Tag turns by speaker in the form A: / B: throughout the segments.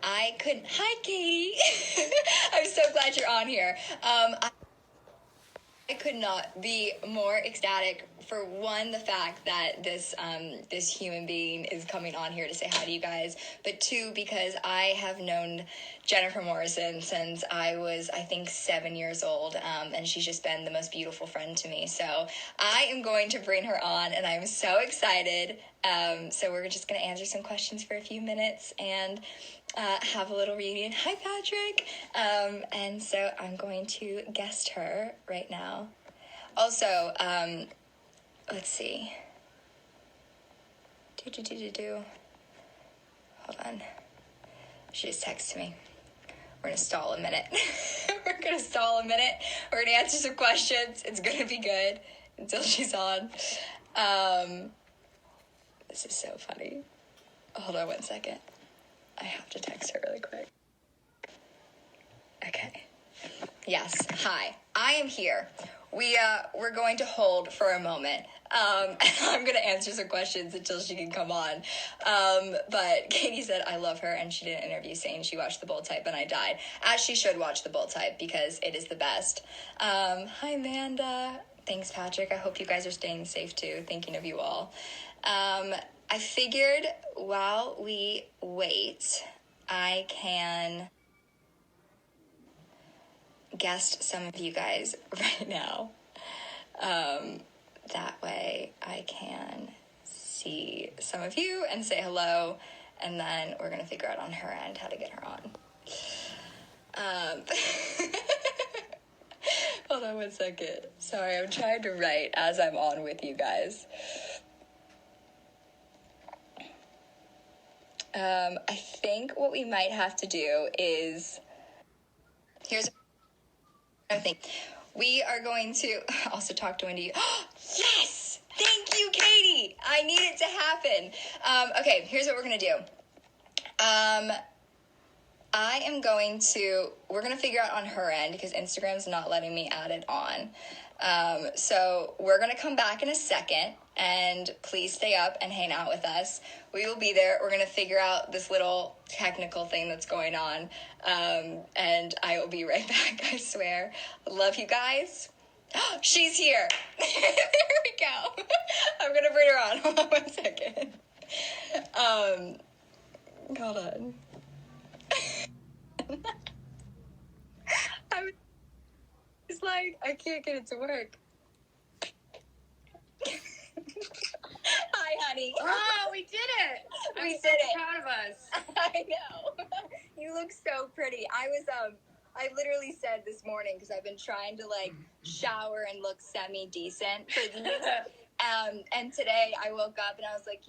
A: Hi, Katie. I'm so glad you're on here. I could not be more ecstatic for one, the fact that this human being is coming on here to say hi to you guys, but two, because I have known Jennifer Morrison since I was, I think, 7 years old, and she's just been the most beautiful friend to me. So I am going to bring her on, and I'm so excited. So we're just going to answer some questions for a few minutes and have a little reunion. Hi, Patrick. And so I'm going to guest her right now. Also, let's see. Hold on. She just texted me. We're going to stall a minute. We're going to answer some questions. It's going to be good until she's on. This is so funny. Hold on one second. I have to text her really quick. Okay. Yes. Hi. I am here. We're going to hold for a moment. And I'm going to answer some questions until she can come on. But Katie said I love her, and she did an interview saying she watched The Bold Type and I died. As she should watch The Bold Type, because it is the best. Hi, Amanda. Thanks, Patrick. I hope you guys are staying safe too. Thinking of you all. I figured while we wait, I can guest some of you guys right now. That way I can see some of you and say hello, and then we're going to figure out on her end how to get her on. Hold on one second. Sorry, I'm trying to write as I'm on with you guys. I think what we might have to do is, here's I think we are going to also talk to Wendy. Yes! Thank you, Katie! I need it to happen. Okay, here's what we're going to do. We're going to figure out on her end, because Instagram's not letting me add it on. So we're going to come back in a second, and please stay up and hang out with us. We will be there. We're going to figure out this little technical thing that's going on. And I will be right back, I swear. Love you guys. She's here. There we go. I'm going to bring her on. Hold on one second. Hold on. I was like, I can't get it to work. Hi, honey.
B: Oh, we did it.
A: We
B: I'm
A: did it.
B: so proud of us.
A: I know. You look so pretty. I literally said this morning, because I've been trying to shower and look semi-decent for these. And today I woke up and I was like,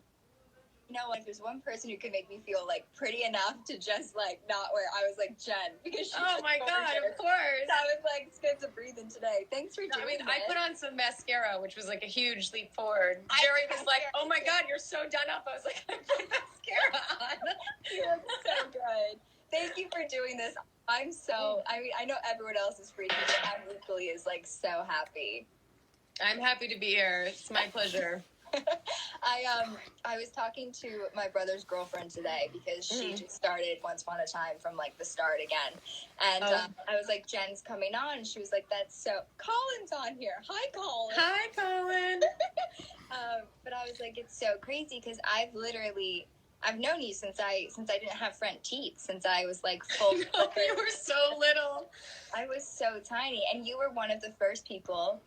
A: you know what, if there's one person who can make me feel pretty enough to just not wear, I was like, Jen, because she's
B: oh my God, of course.
A: So I was like, it's good to breathe in today. Thanks for doing this.
B: I put on some mascara, which was a huge leap forward. Jerry was like, oh my God, you're so done up. I was like, I put mascara on.
A: You look so good. Thank you for doing this. I know everyone else is freaking, but I'm equally so happy.
B: I'm happy to be here. It's my pleasure.
A: I was talking to my brother's girlfriend today, because she just started Once Upon a Time from the start again. And I was like, Jen's coming on. And she was like, that's so, Colin's on here. Hi, Colin.
B: Hi, Colin.
A: But I was like, it's so crazy, because I've known you since I didn't have front teeth, since I was full.
B: You were so little.
A: I was so tiny, and you were one of the first people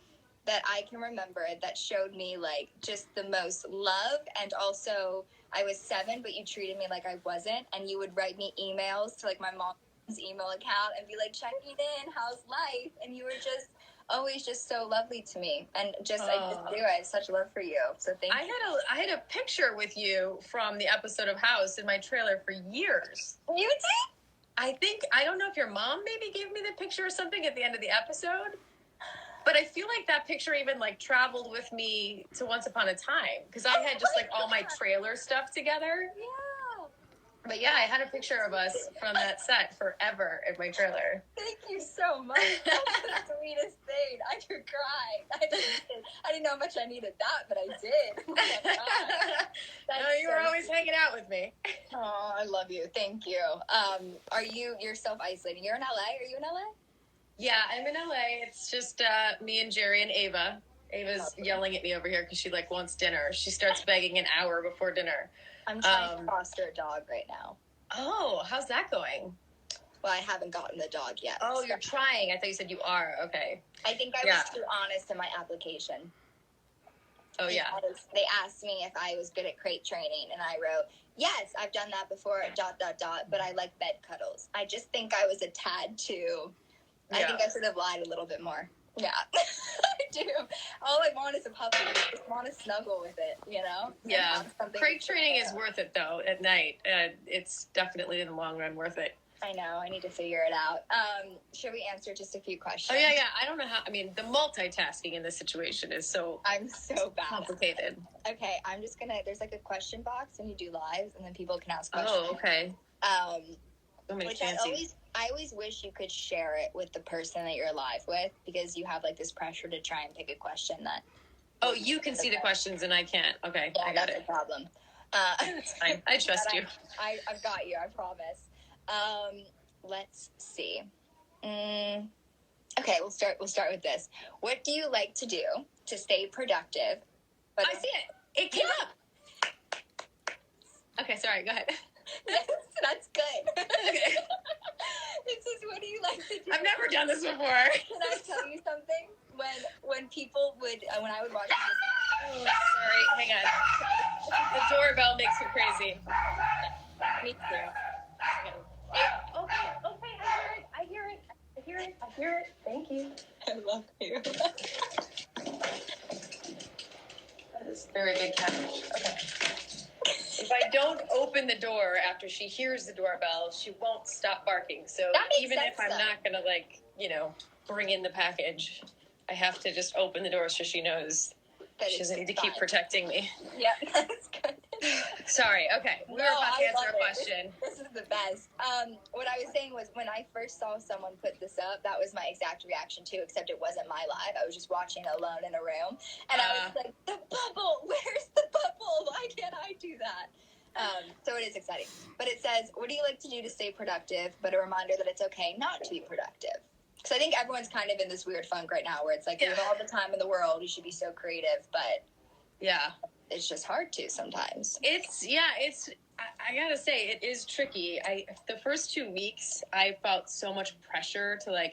A: that I can remember that showed me just the most love. And also, I was 7, but you treated me like I wasn't, and you would write me emails to my mom's email account and be like, checking in, how's life? And you were just always just so lovely to me, and I just do. I have such love for you. So thank you.
B: I had a picture with you from the episode of House in my trailer for years.
A: You did?
B: I don't know if your mom maybe gave me the picture or something at the end of the episode. But I feel like that picture even traveled with me to Once Upon a Time, because I had just all my trailer stuff together.
A: Yeah.
B: But yeah, I had a picture of us from that set forever in my trailer.
A: Thank you so much. That's the sweetest thing. I could cry. I didn't know how much I needed that, but I did. Oh my God.
B: No, you were always hanging out with me.
A: Oh, I love you. Thank you. You're self-isolating. You're in LA? Are you in LA?
B: Yeah, I'm in LA. It's just me and Jerry and Ava. Ava's yelling at me over here because she wants dinner. She starts begging an hour before dinner.
A: I'm trying to foster a dog right now.
B: Oh, how's that going?
A: Well, I haven't gotten the dog yet.
B: Oh, you're trying. I thought you said you are. Okay.
A: I think I was too honest in my application.
B: Oh, yeah.
A: They asked me if I was good at crate training, and I wrote, yes, I've done that before, ... but I like bed cuddles. I just think I was a tad too... I think I should have lied a little bit more. Yeah, I do. All I want is a puppy. I just want to snuggle with it, you know?
B: Yeah. Crate training is worth it, though, at night. It's definitely, in the long run, worth it.
A: I know. I need to figure it out. Should we answer just a few questions?
B: Oh, yeah. I don't know how... I mean, the multitasking in this situation is so...
A: I'm so bad.
B: Complicated.
A: Okay, I'm just going to... There's a question box when you do lives, and then people can ask questions.
B: Oh, okay. So many fancy...
A: I always wish you could share it with the person that you're live with, because you have this pressure to try and pick a question that...
B: Oh, you can see the questions and I can't. Okay,
A: yeah,
B: I got
A: that's a problem.
B: That's fine. I trust you.
A: I've got you, I promise. Let's see. Okay, we'll start with this. What do you like to do to stay productive?
B: I see it. It came up. Okay, sorry, go ahead.
A: That's good.
B: Okay.
A: It says, what do you like to do?
B: I've never done this before.
A: Can I tell you something? When people would, when I would watch this...
B: Oh, sorry, hang on. The doorbell makes me crazy.
A: Me too.
B: Okay, I hear it. Thank you.
A: I love you.
B: That is very big cabbage. Okay. If I don't open the door after she hears the doorbell, she won't stop barking. So even if I'm not going to, bring in the package, I have to just open the door so she knows that she doesn't need to keep protecting me.
A: Yeah, that's good.
B: Sorry. Okay. We were about to answer a question.
A: This is the best. What I was saying was, when I first saw someone put this up, that was my exact reaction too, except it wasn't my live. I was just watching alone in a room. And I was like, the bubble! Where's the bubble? Why can't I do that? So it is exciting. But it says, what do you like to do to stay productive? But a reminder that it's okay not to be productive. Because I think everyone's kind of in this weird funk right now where it's like, you have all the time in the world, you should be so creative, but it's just hard to sometimes.
B: I gotta say, it is tricky. The first 2 weeks, I felt so much pressure to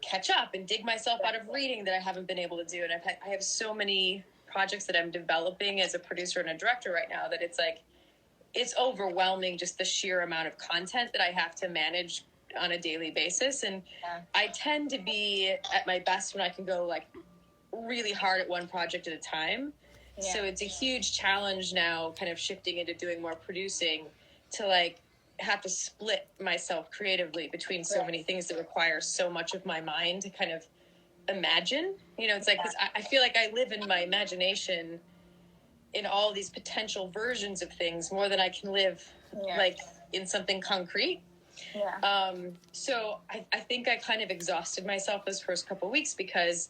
B: catch up and dig myself out of reading that I haven't been able to do. And I have so many projects that I'm developing as a producer and a director right now that it's overwhelming, just the sheer amount of content that I have to manage on a daily basis. And I tend to be at my best when I can go really hard at one project at a time. Yeah. So it's a huge challenge now, kind of shifting into doing more producing, to have to split myself creatively between so many things that require so much of my mind to kind of imagine. It's cause I feel like I live in my imagination in all these potential versions of things more than I can live in something concrete. Yeah. So I think I kind of exhausted myself those first couple of weeks because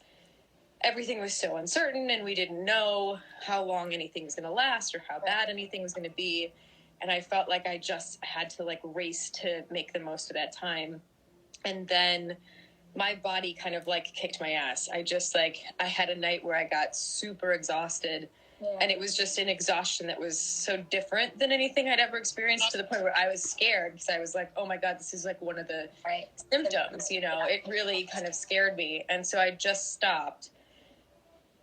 B: everything was so uncertain and we didn't know how long anything was going to last or how bad anything was going to be. And I felt like I just had to race to make the most of that time. And then my body kind of kicked my ass. I had a night where I got super exhausted. Yeah. And it was just an exhaustion that was so different than anything I'd ever experienced, to the point where I was scared because I was like, oh my God, this is one of the symptoms, it really kind of scared me. And so I just stopped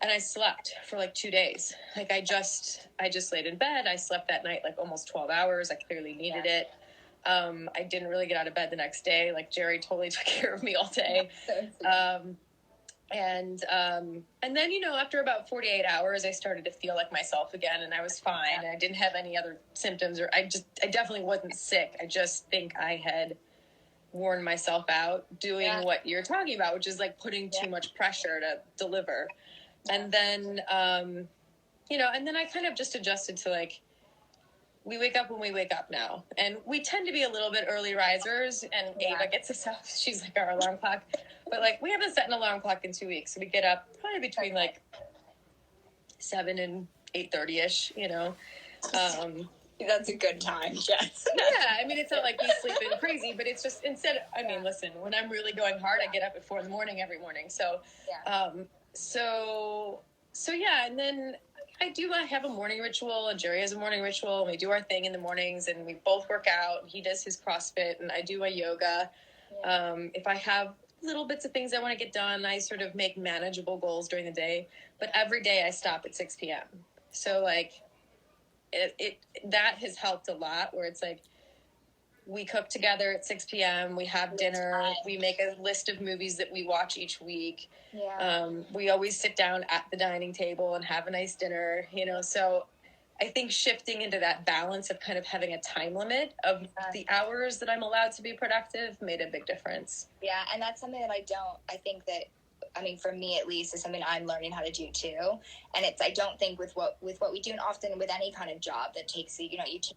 B: and I slept for 2 days. I just laid in bed. I slept that night, almost 12 hours. I clearly needed it. I didn't really get out of bed the next day. Jerry totally took care of me all day. And then, after about 48 hours, I started to feel like myself again, and I was fine. And I didn't have any other symptoms, or I definitely wasn't sick. I just think I had worn myself out doing what you're talking about, which is putting too much pressure to deliver. And then, and then I kind of just adjusted to we wake up when we wake up now. And we tend to be a little bit early risers, and Ava gets us up. She's like our alarm clock. But like, we haven't set an alarm clock in 2 weeks. So we get up probably between like 7 and 8:30ish, you know.
A: That's a good time, Jess.
B: Yeah, I mean, it's not like we sleep in crazy, but it's just listen, when I'm really going hard, I get up at 4 a.m. every morning. So, so yeah, and then I have a morning ritual, and Jerry has a morning ritual, and we do our thing in the mornings, and we both work out. He does his CrossFit, and I do my yoga. If I have little bits of things I want to get done, I sort of make manageable goals during the day, but every day I stop at 6 p.m. So like, that has helped a lot, where it's like, we cook together at 6 p.m. We have dinner. We make a list of movies that we watch each week. We always sit down at the dining table and have a nice dinner, you know. So I think shifting into that balance of kind of having a time limit of the hours that I'm allowed to be productive made a big difference. Yeah, and that's something that I think that, I mean, for me at least, is something I'm learning how to do too. And I don't think with what we do, and often with any kind of job that takes you, you take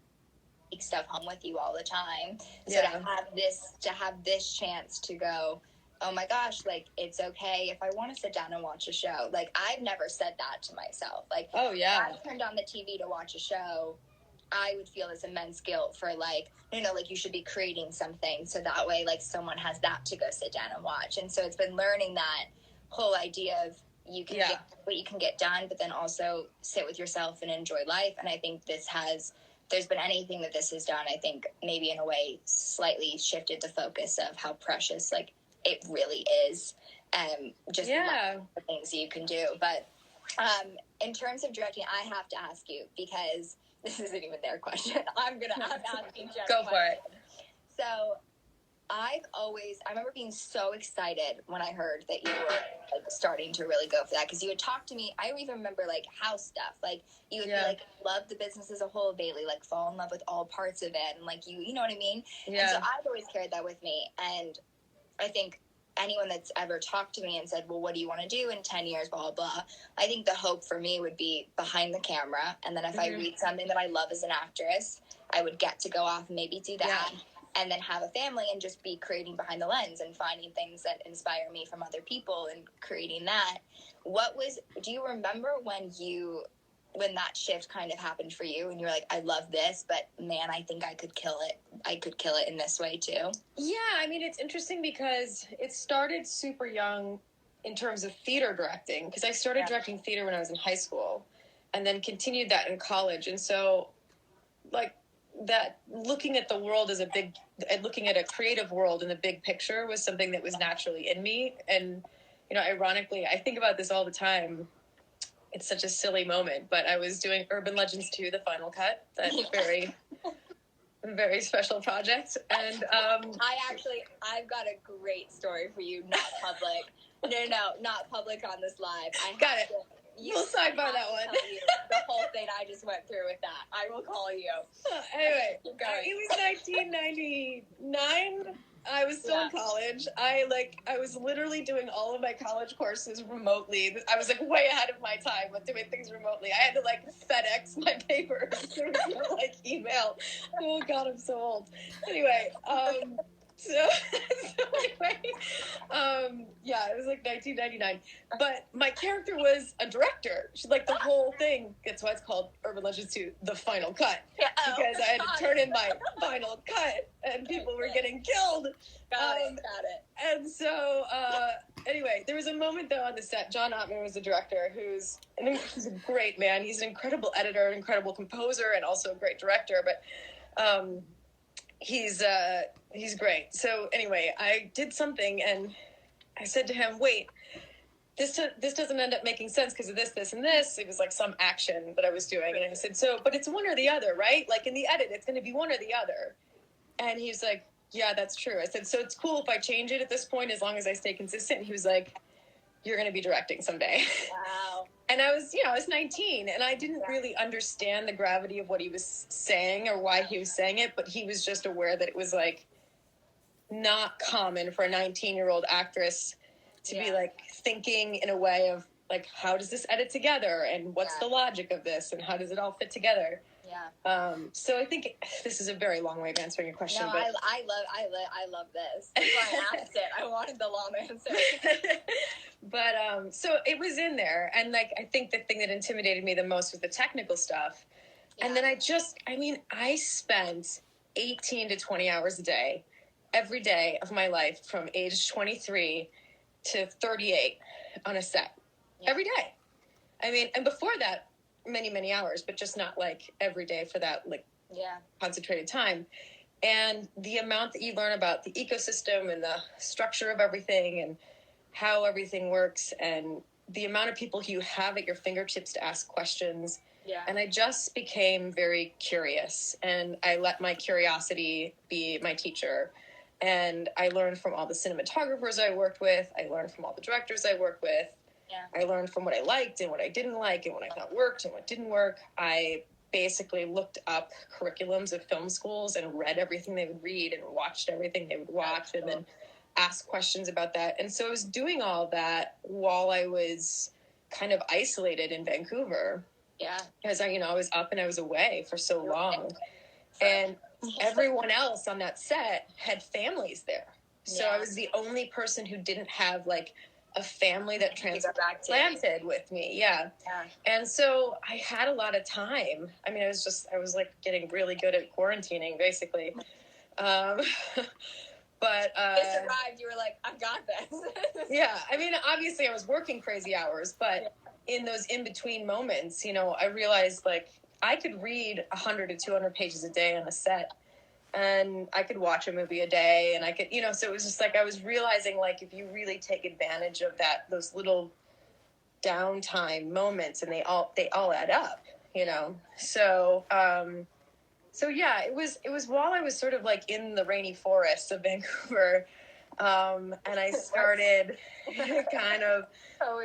B: stuff home with you all the time. So to have this chance to go, oh my gosh, like, it's okay if I want to sit down and watch a show. Like, I've never said that to myself. Like, if I turned on the TV to watch a show, I would feel this immense guilt for like, like, you should be creating something, so that way, like, someone has that to go sit down and watch. And so it's been learning that whole idea of you can get what you can get done, but then also sit with yourself and enjoy life. And I think there's been anything that this has done, I think maybe in a way slightly shifted the focus of how precious, like, it really is. Just the things you can do. But in terms of directing, I have to ask you, because this isn't even their question. I'm asking Jen. Go for it. So I remember being so excited when I heard that you were like starting to really go for that, because you would talk to me. I even remember like house stuff. Like, you would be like, love the business as a whole, Bailee, like fall in love with all parts of it, and like you know what I mean? Yeah. And so I've always carried that with me, and I think anyone that's ever talked to me and said, well, what do you want to do in 10 years, blah, blah, blah, I think the hope for me would be behind the camera. And then if I read something that I love as an actress, I would get to go off and maybe do that. And then have a family and just be creating behind the lens and finding things that inspire me from other people and creating that. Do you remember when that shift kind of happened for you and you were like, I love this, but man, I think I could kill it. I could kill it in this way too. Yeah. I mean, it's interesting because it started super young in terms of theater directing, because I started directing theater when I was in high school and then continued that in college. And so like that, looking at the world as looking at a creative world in the big picture was something that was naturally in me. And, ironically, I think about this all the time. It's such a silly moment, but I was doing Urban Legends 2, the final cut, that very, very special project. And I've got a great story for you, not public. No, not public on this live. Got it. We'll sidebar that one. Tell you the whole thing I just went through with that. I will call you. Anyway, it was 1999. I was still in college. I was literally doing all of my college courses remotely. I was like way ahead of my time with doing things remotely. I had to like FedEx my papers through like email. Oh God, I'm so old. Anyway, so anyway, it was like 1999. But my character was a director. She's like the whole thing. That's why it's called Urban Legends 2, the final cut. Because I had to turn in my final cut and people were getting killed. Got it. And so, anyway, there was a moment though on the set. John Ottman was the director, he's a great man. He's an incredible editor, an incredible composer, and also a great director. But, he's great. So anyway, I did something and I said to him, wait, this doesn't end up making sense because of this, and this. It was like some action that I was doing. And I said, but it's one or the other, right? Like in the edit, it's going to be one or the other. And he was like, yeah, that's true. I said, so it's cool if I change it at this point, as long as I stay consistent. And he was like, you're going to be directing someday. Wow. And I was 19 and I didn't really understand the gravity of what he was saying or why he was saying it, but he was just aware that it was like not common for a 19-year-old actress to be like thinking in a way of like, how does this edit together? And what's the logic of this? And how does it all fit together?
A: Yeah.
B: So I think this is a very long way of answering your question.
A: No,
B: but...
A: I love this. That's why I asked it. I wanted the long answer.
B: But so it was in there, and like I think the thing that intimidated me the most was the technical stuff. Yeah. And then I spent 18 to 20 hours a day, every day of my life from age 23 to 38 on a set. Yeah. Every day. I mean, and before that, many hours, but just not like every day for that concentrated time. And the amount that you learn about the ecosystem and the structure of everything and how everything works and the amount of people you have at your fingertips to ask questions. Yeah. And I just became very curious, and I let my curiosity be my teacher. And I learned from all the cinematographers I worked with. I learned from all the directors I worked with. Yeah. I learned from what I liked and what I didn't like and what I thought worked and what didn't work. I basically looked up curriculums of film schools and read everything they would read and watched everything they would watch and then asked questions about that. And so I was doing all that while I was kind of isolated in Vancouver. Yeah. Because I was up and I was away for so long. And everyone else on that set had families there. So I was the only person who didn't have like a family that transplanted with me. Yeah. And so I had a lot of time. I mean, I was like getting really good at quarantining basically. But
A: it survived. You were like, I've got this.
B: Yeah. I mean, obviously I was working crazy hours, but in those in-between moments, I realized like I could read 100 to 200 pages a day on a set. And I could watch a movie a day, and I could, so it was just like I was realizing, like, if you really take advantage of those little downtime moments, and they all add up, So, yeah, it was while I was sort of like in the rainy forests of Vancouver, and I started kind of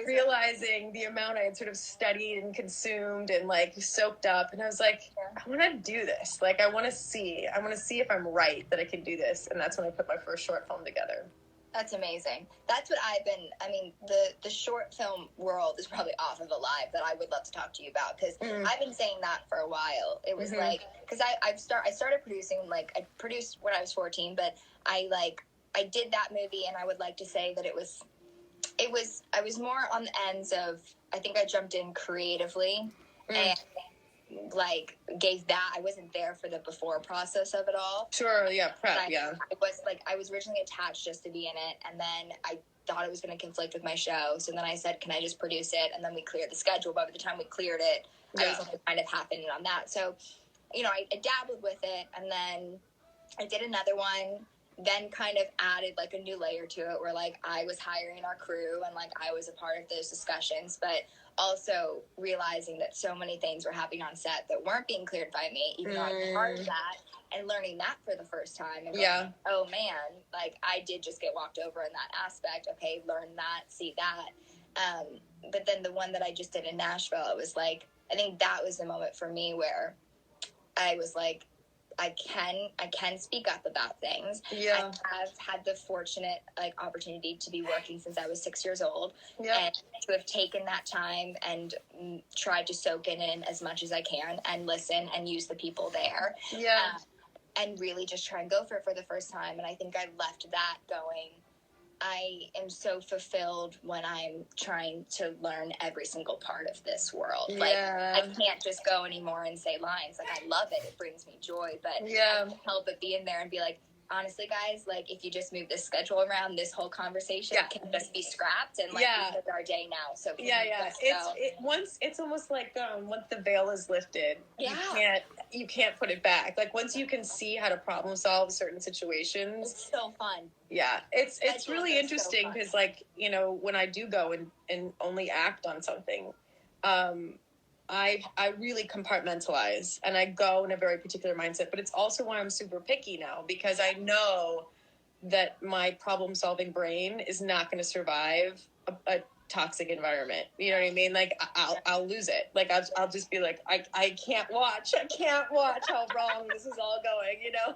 B: realizing the amount I had sort of studied and consumed and like soaked up. And I was like, I want to do this. Like, I want to see if I'm right that I can do this. And that's when I put my first short film together.
A: That's amazing. That's what the short film world is probably off of a live that I would love to talk to you about. Cause I've been saying that for a while. It was like, cause I started producing, like I produced when I was 14, but I did that movie, and I would like to say that I was more on the ends of, I think I jumped in creatively and like gave that. I wasn't there for the before process of it all.
B: Sure. Yeah. Prep. Yeah.
A: It was like, I was originally attached just to be in it. And then I thought it was going to conflict with my show. So then I said, can I just produce it? And then we cleared the schedule. But by the time we cleared it, I was only kind of happening on that. So, I dabbled with it, and then I did another one. Then kind of added like a new layer to it where like I was hiring our crew and like I was a part of those discussions, but also realizing that so many things were happening on set that weren't being cleared by me, even though I'm part of that, and learning that for the first time. And going, oh man, like I did just get walked over in that aspect. Okay, learn that, see that. But then the one that I just did in Nashville, it was like, I think that was the moment for me where I was like, I can speak up about things. Yeah. I have had the fortunate opportunity to be working since I was 6 years old, and to have taken that time and tried to soak it in as much as I can and listen and use the people there. Yeah. And really just try and go for it for the first time. And I think I left that going, I am so fulfilled when I'm trying to learn every single part of this world. Yeah. Like, I can't just go anymore and say lines. Like, I love it. It brings me joy. But I can't help but be in there and be like, honestly, guys, like, if you just move this schedule around, this whole conversation can just be scrapped. And, like, this is our day now. So,
B: it's almost like once the veil is lifted, you can't put it back. Like, once you can see how to problem solve certain situations.
A: It's so fun.
B: Yeah, it's really interesting because, so like, when I do go and only act on something, I really compartmentalize and I go in a very particular mindset, but it's also why I'm super picky now, because I know that my problem-solving brain is not going to survive a toxic environment. You know what I mean? Like, I'll lose it. Like, I'll just be like, I can't watch how wrong this is all going,
A: I know.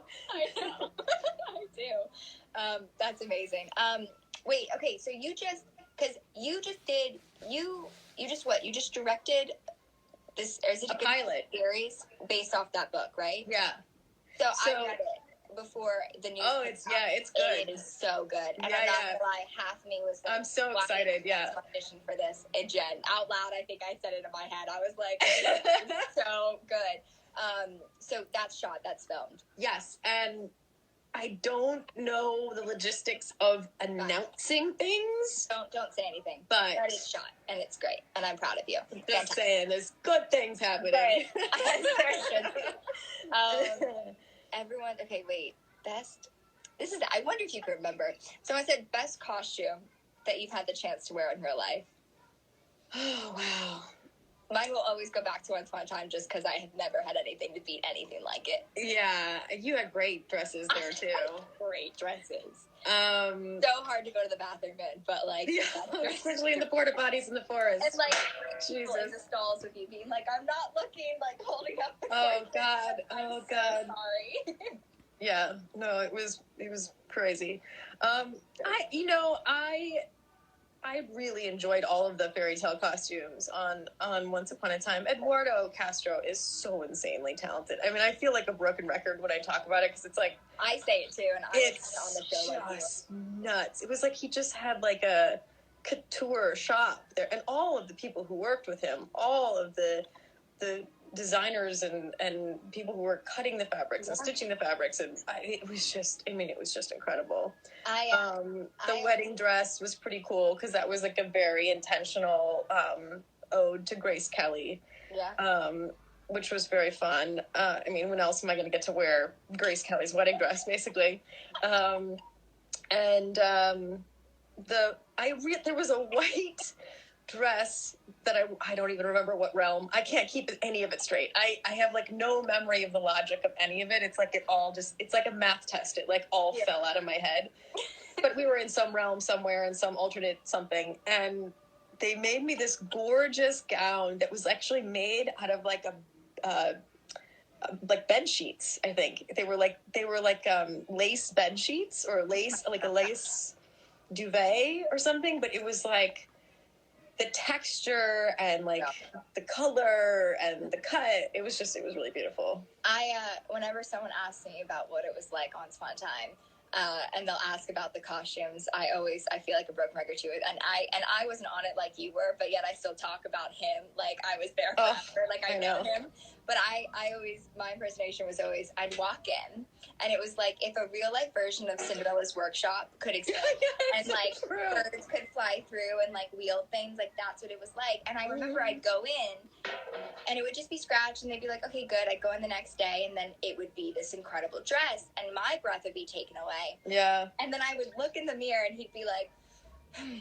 A: I do. That's amazing. Wait, okay, so you just directed this is it
B: a pilot
A: series based off that book, right?
B: Yeah.
A: So I read it before the news.
B: Oh, it's good.
A: It is so good. And
B: Yeah,
A: I'm not gonna lie, half me was like,
B: I'm so excited. Yeah.
A: Audition for this, and Jen, out loud, I think I said it in my head. I was like, it's so good. So that's shot. That's filmed.
B: Yes, and I don't know the logistics of announcing things.
A: Don't say anything.
B: But
A: it's shot, and it's great, and I'm proud of you.
B: Just saying, there's good things happening.
A: Right. Everyone, okay, wait. Best. I wonder if you can remember. Someone said best costume that you've had the chance to wear in real life.
B: Oh, wow.
A: Mine will always go back to Once Upon a Time just because I have never had anything to beat anything like it.
B: Yeah, you had great dresses there, too.
A: Great dresses.
B: So
A: hard to go to the bathroom in, but like...
B: Yeah, especially in the porta potties in the forest.
A: And like,
B: Jesus.
A: in the stalls with you being like, I'm not looking, like holding up the
B: Oh, God. Oh, God.
A: Sorry.
B: Yeah, no, it was crazy. I really enjoyed all of the fairy tale costumes on Once Upon a Time. Eduardo Castro is so insanely talented. I mean, I feel like a broken record when I talk about it because it's like
A: I say it too, and
B: it's
A: on the show
B: just nuts. It was like he just had like a couture shop there, and all of the people who worked with him, all of the designers and people who were cutting the fabrics and stitching the fabrics, and it was just incredible. The wedding dress was pretty cool because that was like a very intentional ode to Grace Kelly.
A: Yeah.
B: Which was very fun. I mean, when else am I going to get to wear Grace Kelly's wedding dress, basically? There was a white dress that I don't even remember what realm. I can't keep any of it straight. I have like no memory of the logic of any of it. It's like it's like a math test. It like all fell out of my head. But we were in some realm somewhere in some alternate something, and they made me this gorgeous gown that was actually made out of like like bed sheets. I think they were like lace bed sheets or lace, like a lace duvet or something. But it was like the texture and like the color and the cut. It was really beautiful.
A: Whenever someone asks me about what it was like on Swan Time, and they'll ask about the costumes, I feel like a broken record too. And I wasn't on it like you were, but yet I still talk about him like I was there forever, like I know him. But my impersonation was always, I'd walk in, and it was like if a real life version of Cinderella's workshop could exist, and like birds could fly through and like wheel things, like that's what it was like. And I remember I'd go in, and it would just be scratched, and they'd be like, okay, good. I'd go in the next day, and then it would be this incredible dress, and my breath would be taken away.
B: Yeah. And
A: then I would look in the mirror, and he'd be like, and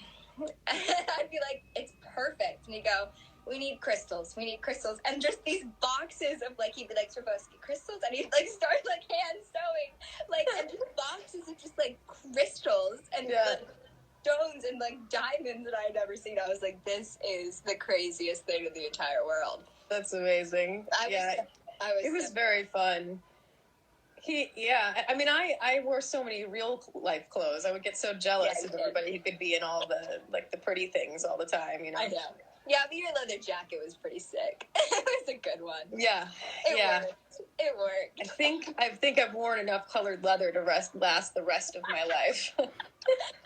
A: I'd be like, it's perfect. And he'd go, we need crystals, and just these boxes of like, he'd be like, Swarovski crystals, and he'd like start like hand sewing, like, and just boxes of just like crystals and like, stones and like diamonds that I had never seen. I was like, this is the craziest thing in the entire world.
B: That's amazing. It was very fun. I mean, I wore so many real life clothes. I would get so jealous of everybody who could be in all the like the pretty things all the time, you know.
A: I know. Yeah, but your leather jacket was pretty sick. It was a good one.
B: Yeah.
A: It worked.
B: I think I've worn enough colored leather to last the rest of my life.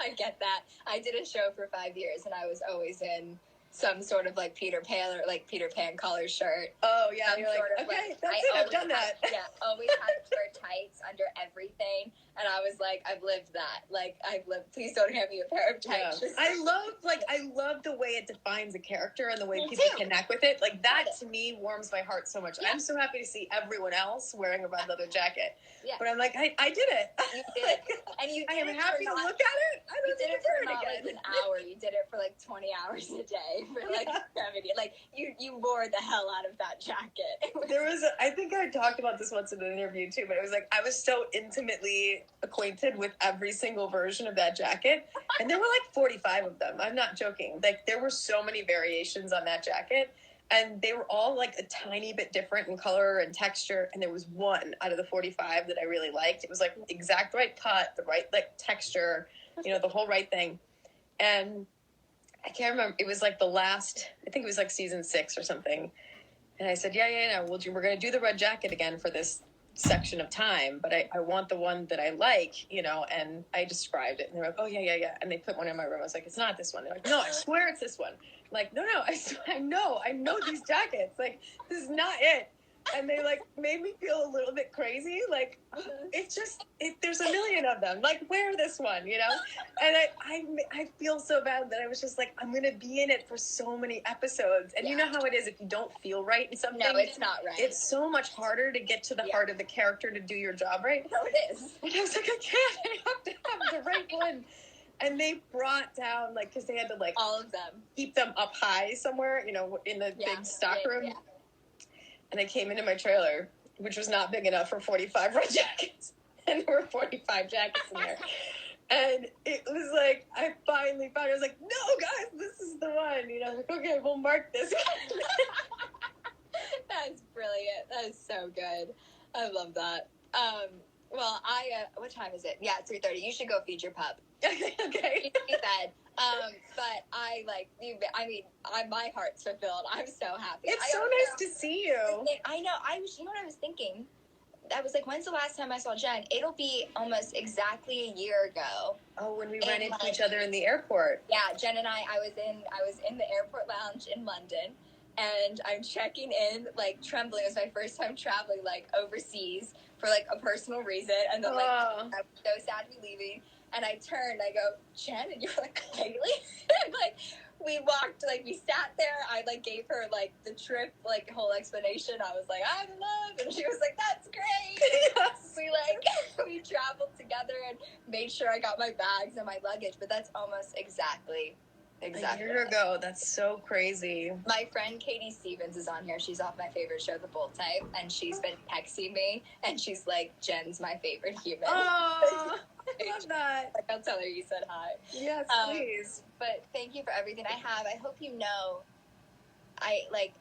A: I get that. I did a show for 5 years, and I was always in some sort of like Peter Pan collar shirt.
B: Oh yeah, you're like, okay, that's it. I've done that.
A: Always had to wear tights under everything, and I was like, I've lived that. Like I've lived. Please don't hand me a pair of tights.
B: Yeah. I love the way it defines a character and the way people connect with it. Like that to me warms my heart so much. Yeah. I'm so happy to see everyone else wearing a red leather jacket. Yeah. But I'm like, I did it.
A: You did it, and
B: I am happy to look at it. I don't
A: you did it for not like an hour. You did it for like 20 hours a day for like 70. Like you wore the hell out of that jacket.
B: I think I talked about this once in an interview too, but it was like I was so intimately acquainted with every single version of that jacket, and there were like 45 of them. I'm not joking. Like there were so many variations on that jacket, and they were all like a tiny bit different in color and texture, and there was one out of the 45 that I really liked. It was like the exact right cut, the right like texture, the whole right thing. And I can't remember, it was like I think it was like season 6 or something, And I said, yeah. We're going to do the red jacket again for this section of time, but I want the one that I like, and I described it. And they're like, oh, yeah. And they put one in my room. I was like, it's not this one. They're like, no, I swear it's this one. I'm like, no, I know these jackets. Like, this is not it. And they like made me feel a little bit crazy. Like, it's just, there's a million of them. Like, wear this one, And I feel so bad that I was just like, I'm going to be in it for so many episodes. And you know how it is if you don't feel right in something?
A: No, it's not right.
B: It's so much harder to get to the heart of the character to do your job right.
A: No, it is.
B: And I was like, I can't. I have to have the right one. And they brought down, like, because they had to, like,
A: all of them,
B: keep them up high somewhere, in the big stock room. Yeah. And I came into my trailer, which was not big enough for 45 red jackets. And there were 45 jackets in there. And it was like, I finally found it. I was like, no, guys, this is the one. Like, okay, we'll mark this one.
A: That's brilliant. That is so good. I love that. Well, what time is it? Yeah, 3:30. You should go feed your pup.
B: Okay.
A: He fed. But I like you. I mean, my heart's fulfilled. I'm so happy.
B: It's so nice to see you.
A: I know. You know what I was thinking? I was like, when's the last time I saw Jen? It'll be almost exactly a year ago.
B: Oh, when we ran into each other in the airport.
A: Yeah, Jen and I was in the airport lounge in London, and I'm checking in, like, trembling. It was my first time traveling, like, overseas for, like, a personal reason. And then, like, I was so sad to be leaving. And I turned, I go, Jen? And you're like, Bailee? And, like, we walked, like, we sat there. I, like, gave her, like, the trip, like, whole explanation. I was like, I'm in love. And she was like, that's great. Yes. We traveled together and made sure I got my bags and my luggage. But that's almost exactly.
B: A year ago. That's so crazy.
A: My friend Katie Stevens is on here. She's off my favorite show, The Bold Type, and she's been texting me, and she's like, Jen's my favorite human.
B: Oh, I love that.
A: Like, I'll tell her you said hi.
B: Yes, please.
A: But thank you for everything I have. I hope you know,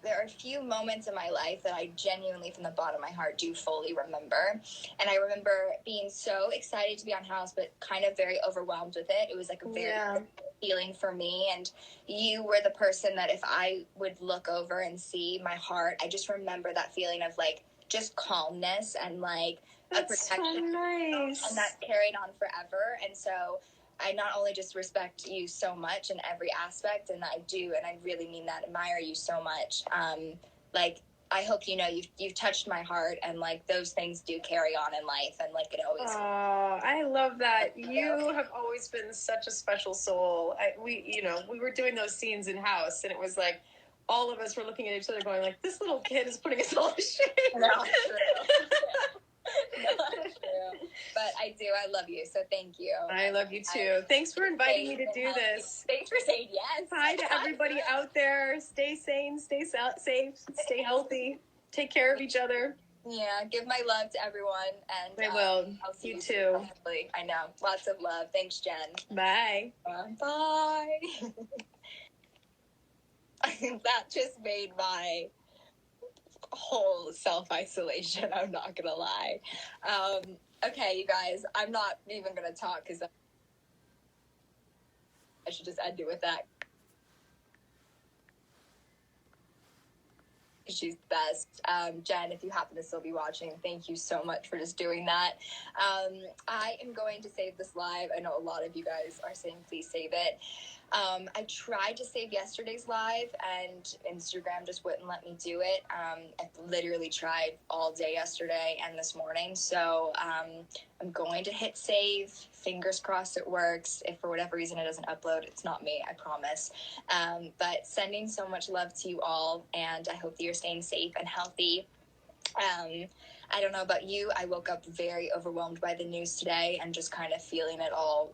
A: there are a few moments in my life that I genuinely, from the bottom of my heart, do fully remember. And I remember being so excited to be on House, but kind of very overwhelmed with it. It was like a very feeling for me. And you were the person that if I would look over and see my heart, I just remember that feeling of, like, just calmness and, like, a protection.
B: So nice.
A: And that carried on forever. And so I not only just respect you so much in every aspect, and I do, and I really mean that, admire you so much. I hope you know you've touched my heart, and, like, those things do carry on in life, and, like, it always.
B: Oh, I love that. You have always been such a special soul. We were doing those scenes in House, and it was like all of us were looking at each other, going like, "This little kid is putting us all to shame."
A: No, true. Not true. But I do. I love you. So thank you.
B: I love you too. Thanks for inviting me to do this.
A: Thanks for saying yes.
B: Hi to everybody out there. Stay sane, stay safe, stay healthy. Take care of each other.
A: Yeah. Give my love to everyone. And
B: I will.
A: I'll see
B: you too.
A: Hopefully. I know. Lots of love. Thanks, Jen.
B: Bye.
A: Bye. That just made my whole self-isolation, I'm not gonna lie. Okay, you guys, I'm not even gonna talk because I should just end it with that. She's the best. Jen, if you happen to still be watching, thank you so much for just doing that. I am going to save this live. I know a lot of you guys are saying please save it. I tried to save yesterday's live, and Instagram just wouldn't let me do it. I literally tried all day yesterday and this morning. So I'm going to hit save. Fingers crossed it works. If for whatever reason it doesn't upload, it's not me, I promise. But sending so much love to you all, and I hope that you're staying safe and healthy. I don't know about you. I woke up very overwhelmed by the news today and just kind of feeling it all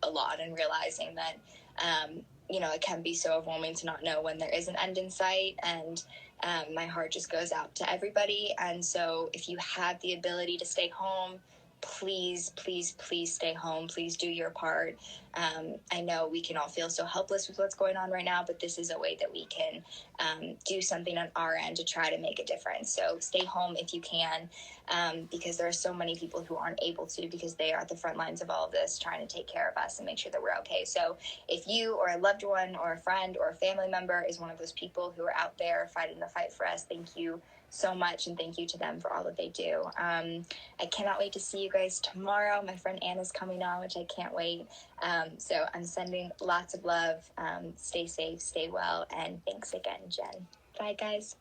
A: a lot, and realizing that it can be so overwhelming to not know when there is an end in sight, and my heart just goes out to everybody. And so if you have the ability to stay home, please, please, please stay home. Please do your part. I know we can all feel so helpless with what's going on right now, but this is a way that we can do something on our end to try to make a difference. So stay home if you can, because there are so many people who aren't able to, because they are at the front lines of all of this, trying to take care of us and make sure that we're okay. So if you or a loved one or a friend or a family member is one of those people who are out there fighting the fight for us, thank you so much, and thank you to them for all that they do. I cannot wait to see you guys tomorrow. My friend Anna's coming on, which I can't wait. So I'm sending lots of love. Stay safe, stay well, and thanks again, Jen. Bye, guys.